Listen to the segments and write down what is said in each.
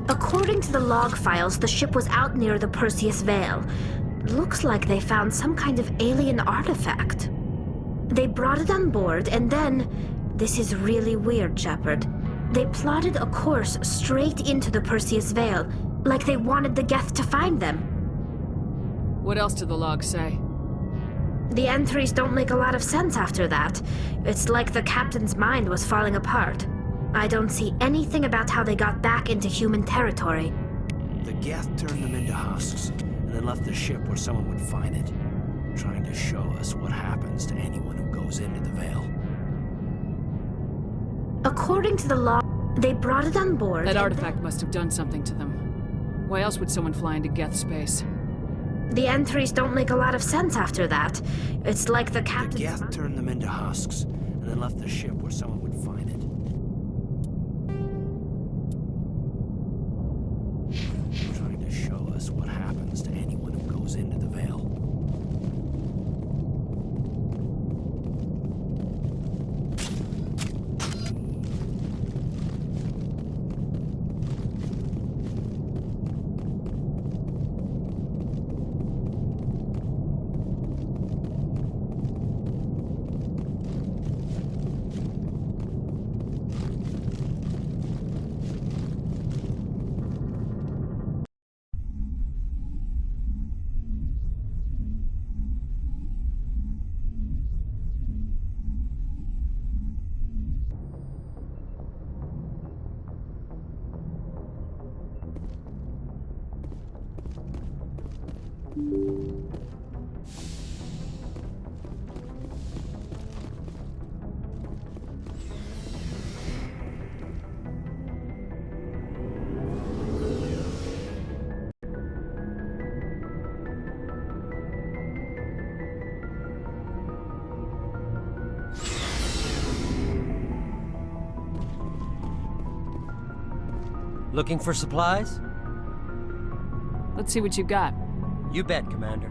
According to the log files, the ship was out near the Perseus Veil. Looks like they found some kind of alien artifact. They brought it on board, and then... This is really weird, Shepard. They plotted a course straight into the Perseus Veil, like they wanted the Geth to find them. What else do the logs say? The entries don't make a lot of sense after that. It's like the captain's mind was falling apart. I don't see anything about how they got back into human territory. The Geth turned them into husks, and then left the ship where someone would find it, trying to show us what happens to anyone who goes into the Veil. According to the log, they brought it on board. That artifact must have done something to them. Why else would someone fly into Geth space? The entries don't make a lot of sense after that. It's like the captain's... The Geth turned them into husks, and then left the ship where someone would find it. Trying to show us what happens to anyone who goes into the Veil. Looking for supplies? Let's see what you got. You bet, Commander.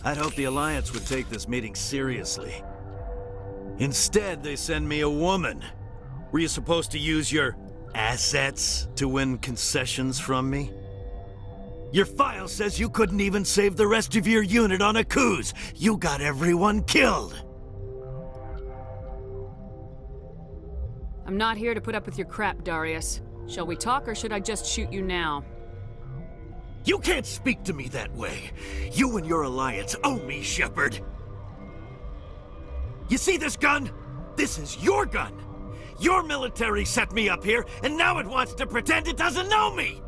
I'd hoped the Alliance would take this meeting seriously. Instead, they send me a woman. Were you supposed to use your assets to win concessions from me? Your file says you couldn't even save the rest of your unit on a cruise. You got everyone killed. I'm not here to put up with your crap, Darius. Shall we talk, or should I just shoot you now? You can't speak to me that way. You and your Alliance owe me, Shepard. You see this gun? This is your gun. Your military set me up here, and now it wants to pretend it doesn't know me.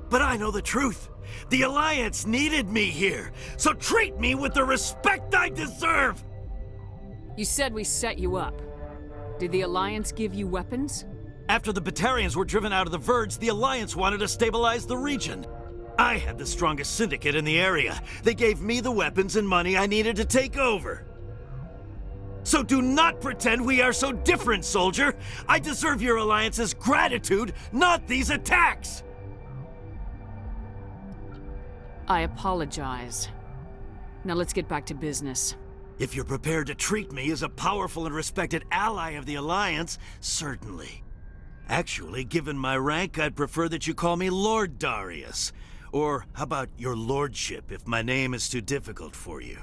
But I know the truth. The Alliance needed me here, so treat me with the respect I deserve! You said we set you up. Did the Alliance give you weapons? After the Batarians were driven out of the Verge, the Alliance wanted to stabilize the region. I had the strongest syndicate in the area. They gave me the weapons and money I needed to take over. So do not pretend we are so different, soldier! I deserve your Alliance's gratitude, not these attacks! I apologize. Now let's get back to business. If you're prepared to treat me as a powerful and respected ally of the Alliance, certainly. Actually, given my rank, I'd prefer that you call me Lord Darius. Or how about your lordship, if my name is too difficult for you?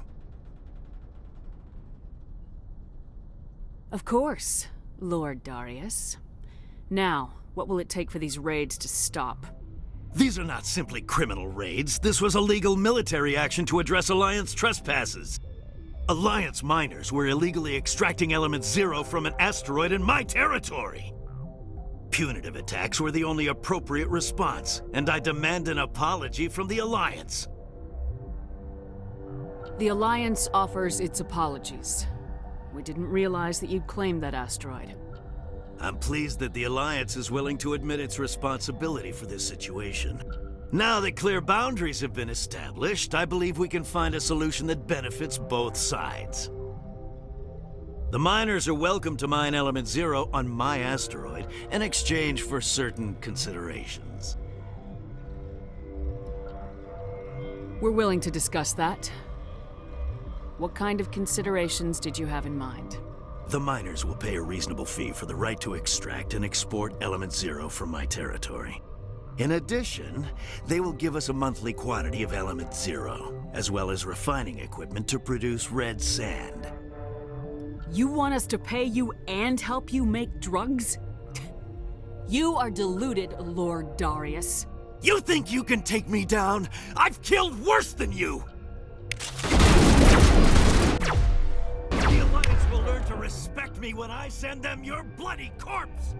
Of course, Lord Darius. Now, what will it take for these raids to stop? These are not simply criminal raids. This was a legal military action to address Alliance trespasses. Alliance miners were illegally extracting Element Zero from an asteroid in my territory. Punitive attacks were the only appropriate response, and I demand an apology from the Alliance. The Alliance offers its apologies. We didn't realize that you'd claimed that asteroid. I'm pleased that the Alliance is willing to admit its responsibility for this situation. Now that clear boundaries have been established, I believe we can find a solution that benefits both sides. The miners are welcome to mine Element Zero on my asteroid in exchange for certain considerations. We're willing to discuss that. What kind of considerations did you have in mind? The miners will pay a reasonable fee for the right to extract and export Element Zero from my territory. In addition, they will give us a monthly quantity of Element Zero, as well as refining equipment to produce red sand. You want us to pay you and help you make drugs? You are deluded, Lord Darius. You think you can take me down? I've killed worse than you! The Alliance will learn to respect me when I send them your bloody corpse!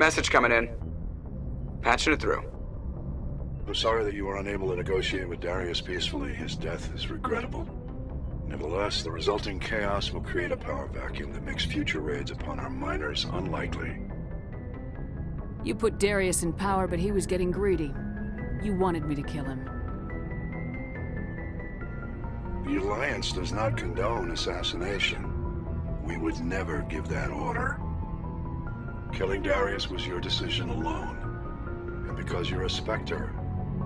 Message coming in. Patching it through. I'm sorry that you were unable to negotiate with Darius peacefully. His death is regrettable. Nevertheless, the resulting chaos will create a power vacuum that makes future raids upon our miners unlikely. You put Darius in power, but he was getting greedy. You wanted me to kill him. The Alliance does not condone assassination. We would never give that order. Killing Darius was your decision alone. And because you're a Spectre,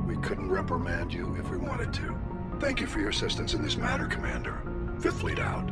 we couldn't reprimand you if we wanted to. Thank you for your assistance in this matter, Commander. Fifth Fleet out.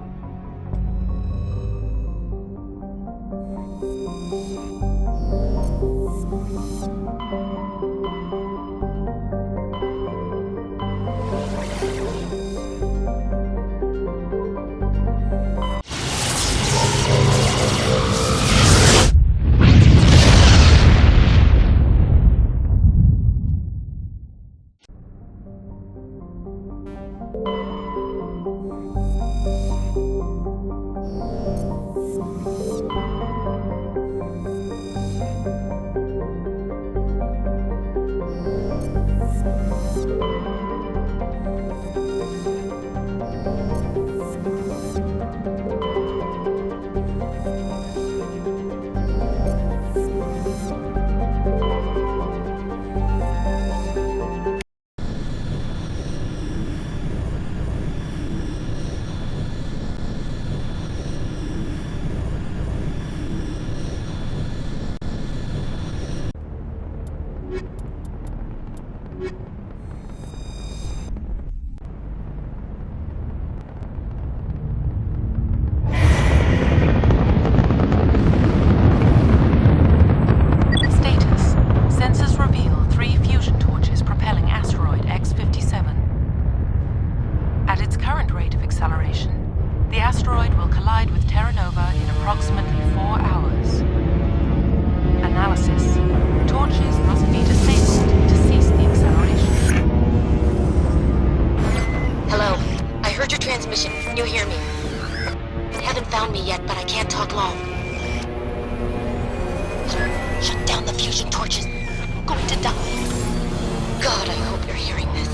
At its current rate of acceleration, the asteroid will collide with Terra Nova in approximately 4 hours. Analysis. Torches must be disabled to cease the acceleration. Hello. I heard your transmission. Can you hear me? They haven't found me yet, but I can't talk long. Shut down the fusion torches. I'm going to die. God, I hope you're hearing this.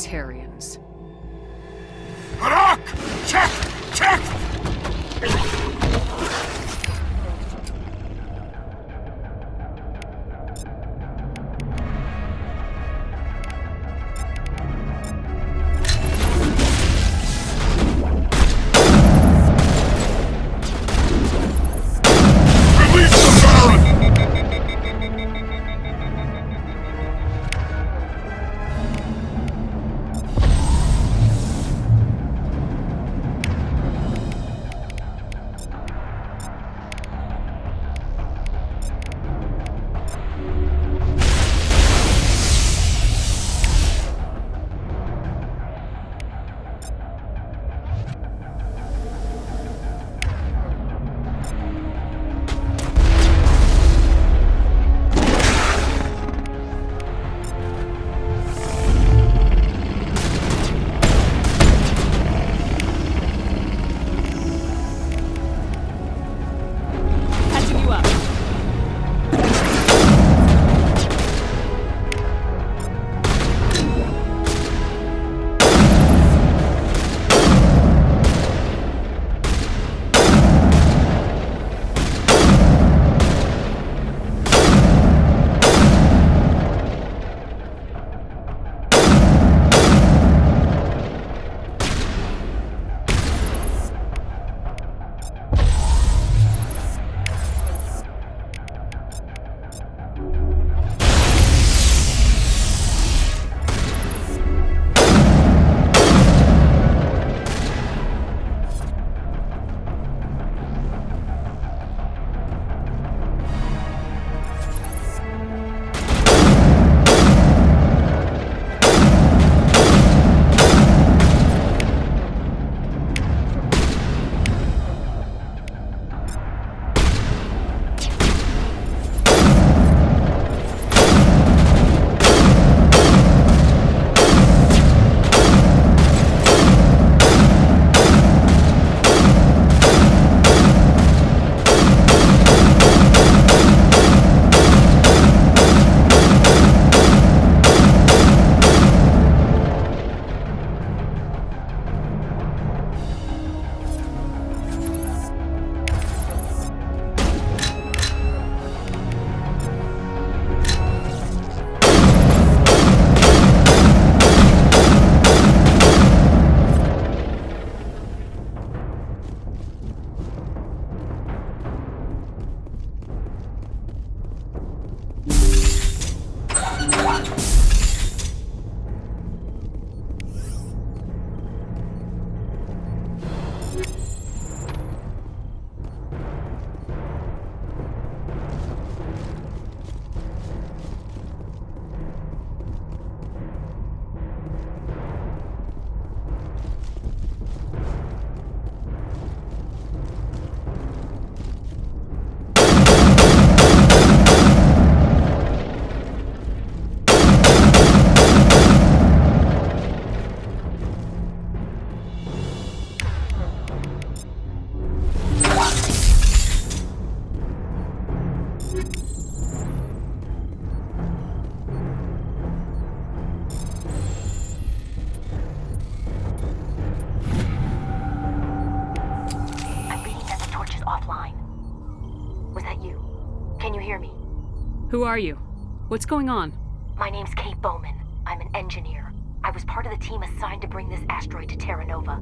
Batarians. Harak! Check! Check! Who are you? What's going on? My name's Kate Bowman. I'm an engineer. I was part of the team assigned to bring this asteroid to Terra Nova.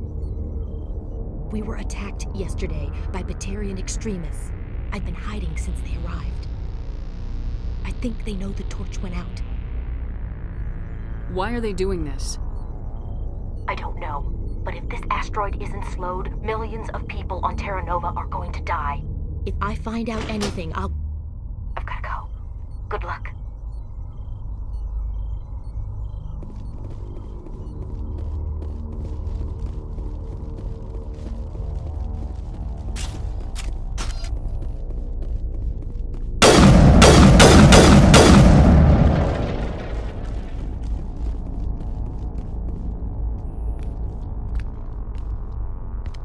We were attacked yesterday by Batarian extremists. I've been hiding since they arrived. I think they know the torch went out. Why are they doing this? I don't know. But if this asteroid isn't slowed, millions of people on Terra Nova are going to die. If I find out anything, I've gotta go. Good luck.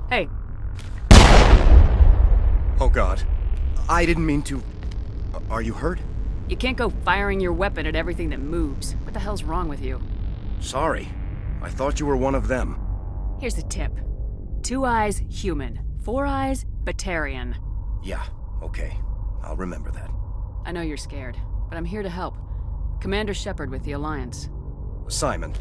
Hey. Oh God. I didn't mean to... Are you hurt? You can't go firing your weapon at everything that moves. What the hell's wrong with you? Sorry. I thought you were one of them. Here's a tip. 2 eyes, human. 4 eyes, Batarian. Yeah, okay. I'll remember that. I know you're scared, but I'm here to help. Commander Shepard with the Alliance. Simon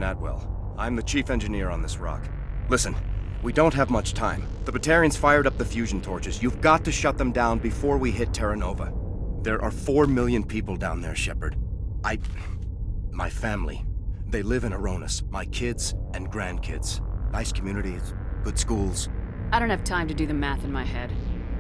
Atwell. I'm the chief engineer on this rock. Listen, we don't have much time. The Batarians fired up the fusion torches. You've got to shut them down before we hit Terra Nova. There are 4 million people down there, Shepard. My family. They live in Aronis. My kids and grandkids. Nice communities, good schools. I don't have time to do the math in my head.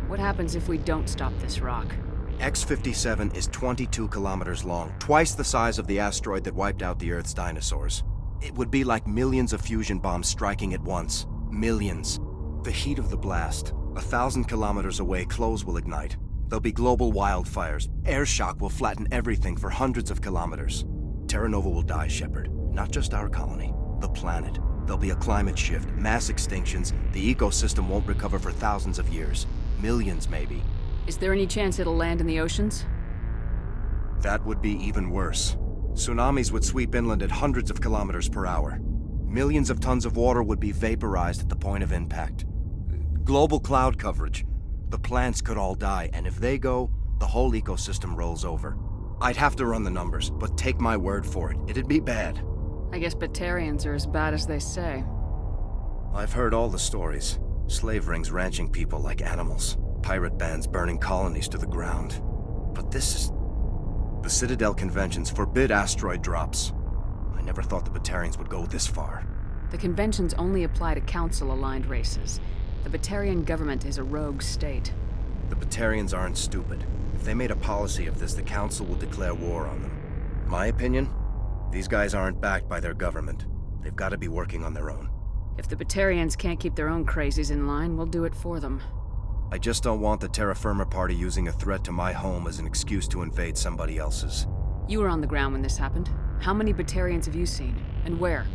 What happens if we don't stop this rock? X57 is 22 kilometers long, twice the size of the asteroid that wiped out the Earth's dinosaurs. It would be like millions of fusion bombs striking at once. Millions. The heat of the blast. 1,000 kilometers away, clothes will ignite. There'll be global wildfires. Air shock will flatten everything for hundreds of kilometers. Terra Nova will die, Shepard. Not just our colony, the planet. There'll be a climate shift, mass extinctions. The ecosystem won't recover for thousands of years. Millions, maybe. Is there any chance it'll land in the oceans? That would be even worse. Tsunamis would sweep inland at hundreds of kilometers per hour. Millions of tons of water would be vaporized at the point of impact. Global cloud coverage. The plants could all die, and if they go, the whole ecosystem rolls over. I'd have to run the numbers, but take my word for it, it'd be bad. I guess Batarians are as bad as they say. I've heard all the stories. Slave rings ranching people like animals. Pirate bands burning colonies to the ground. But this is... The Citadel conventions forbid asteroid drops. I never thought the Batarians would go this far. The conventions only apply to Council-aligned races. The Batarian government is a rogue state. The Batarians aren't stupid. If they made a policy of this, the Council would declare war on them. My opinion? These guys aren't backed by their government. They've got to be working on their own. If the Batarians can't keep their own crazies in line, we'll do it for them. I just don't want the Terra Firma Party using a threat to my home as an excuse to invade somebody else's. You were on the ground when this happened. How many Batarians have you seen? And where?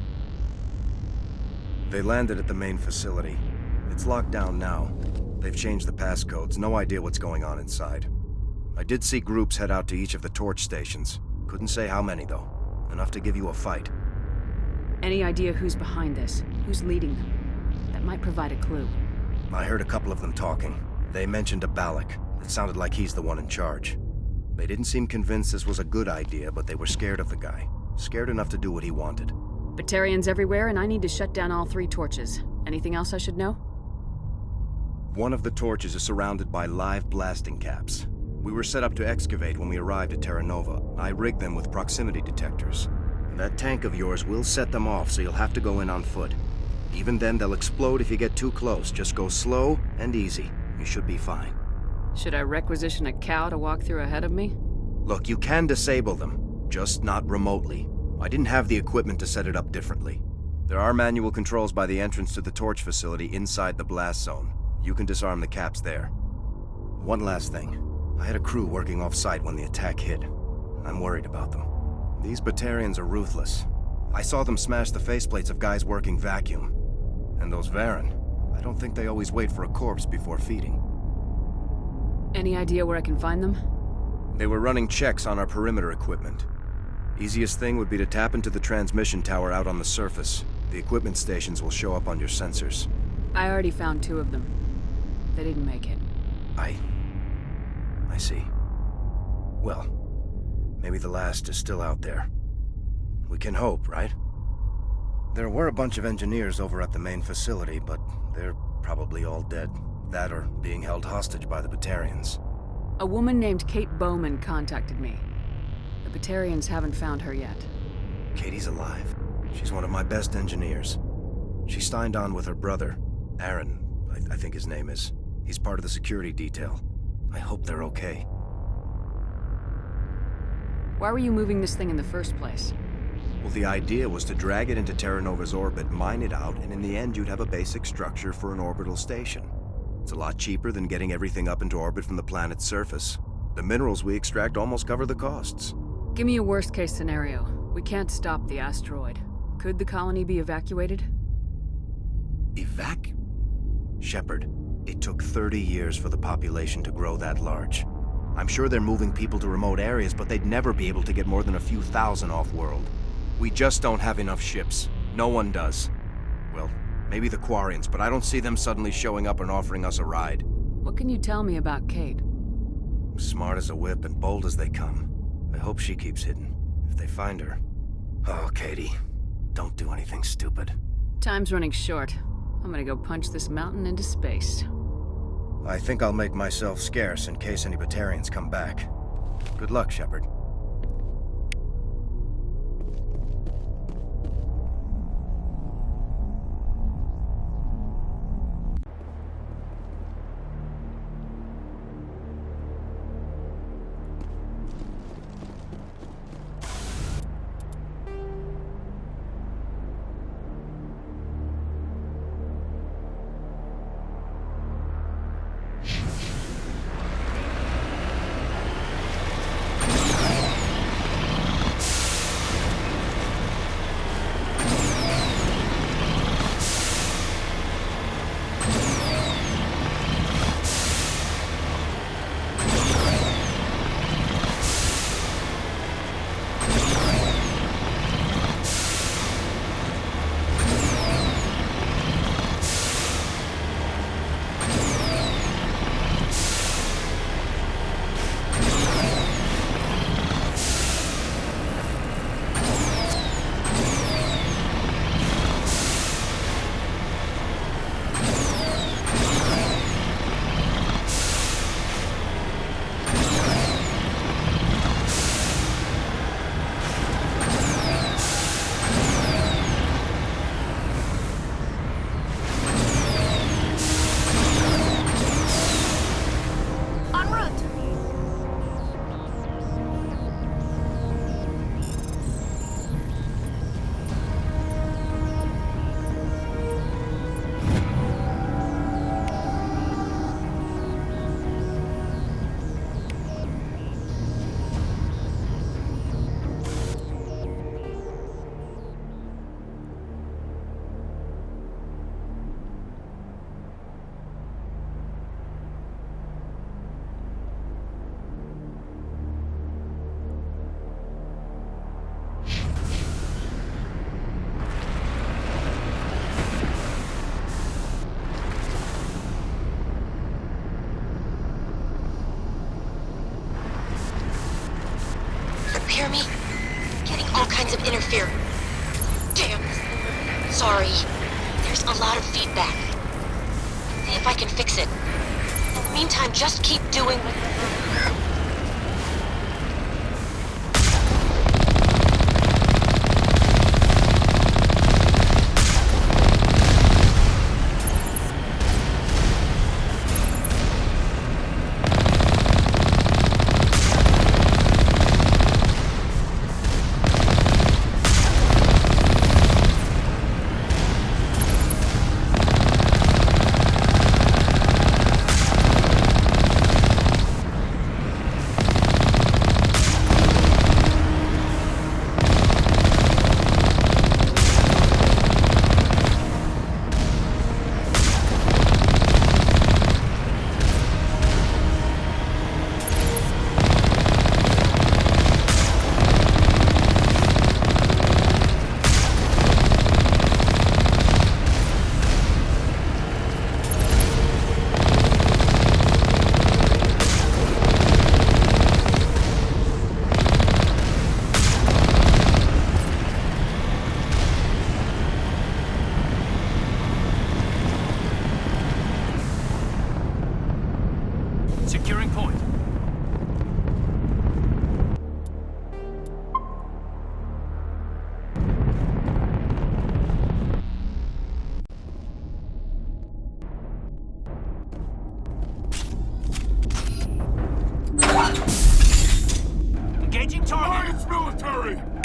They landed at the main facility. It's locked down now. They've changed the passcodes. No idea what's going on inside. I did see groups head out to each of the torch stations. Couldn't say how many, though. Enough to give you a fight. Any idea who's behind this? Who's leading them? That might provide a clue. I heard a couple of them talking. They mentioned a Balak. It sounded like he's the one in charge. They didn't seem convinced this was a good idea, but they were scared of the guy. Scared enough to do what he wanted. Batarians everywhere, and I need to shut down all 3 torches. Anything else I should know? One of the torches is surrounded by live blasting caps. We were set up to excavate when we arrived at Terra Nova. I rigged them with proximity detectors. That tank of yours will set them off, so you'll have to go in on foot. Even then, they'll explode if you get too close. Just go slow and easy. You should be fine. Should I requisition a cow to walk through ahead of me? Look, you can disable them, just not remotely. I didn't have the equipment to set it up differently. There are manual controls by the entrance to the torch facility inside the blast zone. You can disarm the caps there. One last thing. I had a crew working off-site when the attack hit. I'm worried about them. These Batarians are ruthless. I saw them smash the faceplates of guys working vacuum. And those Varen, I don't think they always wait for a corpse before feeding. Any idea where I can find them? They were running checks on our perimeter equipment. Easiest thing would be to tap into the transmission tower out on the surface. The equipment stations will show up on your sensors. I already found 2 of them. They didn't make it. I see. Well, maybe the last is still out there. We can hope, right? There were a bunch of engineers over at the main facility, but they're probably all dead. That or being held hostage by the Batarians. A woman named Kate Bowman contacted me. The Batarians haven't found her yet. Katie's alive. She's one of my best engineers. She signed on with her brother, Aaron, I think his name is. He's part of the security detail. I hope they're okay. Why were you moving this thing in the first place? Well, the idea was to drag it into Terra Nova's orbit, mine it out, and in the end you'd have a basic structure for an orbital station. It's a lot cheaper than getting everything up into orbit from the planet's surface. The minerals we extract almost cover the costs. Give me a worst-case scenario. We can't stop the asteroid. Could the colony be evacuated? Shepard, it took 30 years for the population to grow that large. I'm sure they're moving people to remote areas, but they'd never be able to get more than a few thousand off-world. We just don't have enough ships. No one does. Well, maybe the Quarians, but I don't see them suddenly showing up and offering us a ride. What can you tell me about Kate? Smart as a whip and bold as they come. I hope she keeps hidden. If they find her... Oh, Katie. Don't do anything stupid. Time's running short. I'm gonna go punch this mountain into space. I think I'll make myself scarce in case any Batarians come back. Good luck, Shepard. Hear me? Getting all kinds of interference. Damn. Sorry. There's a lot of feedback. See if I can fix it. In the meantime, just keep doing... Securing point. Engaging target. Alliance military!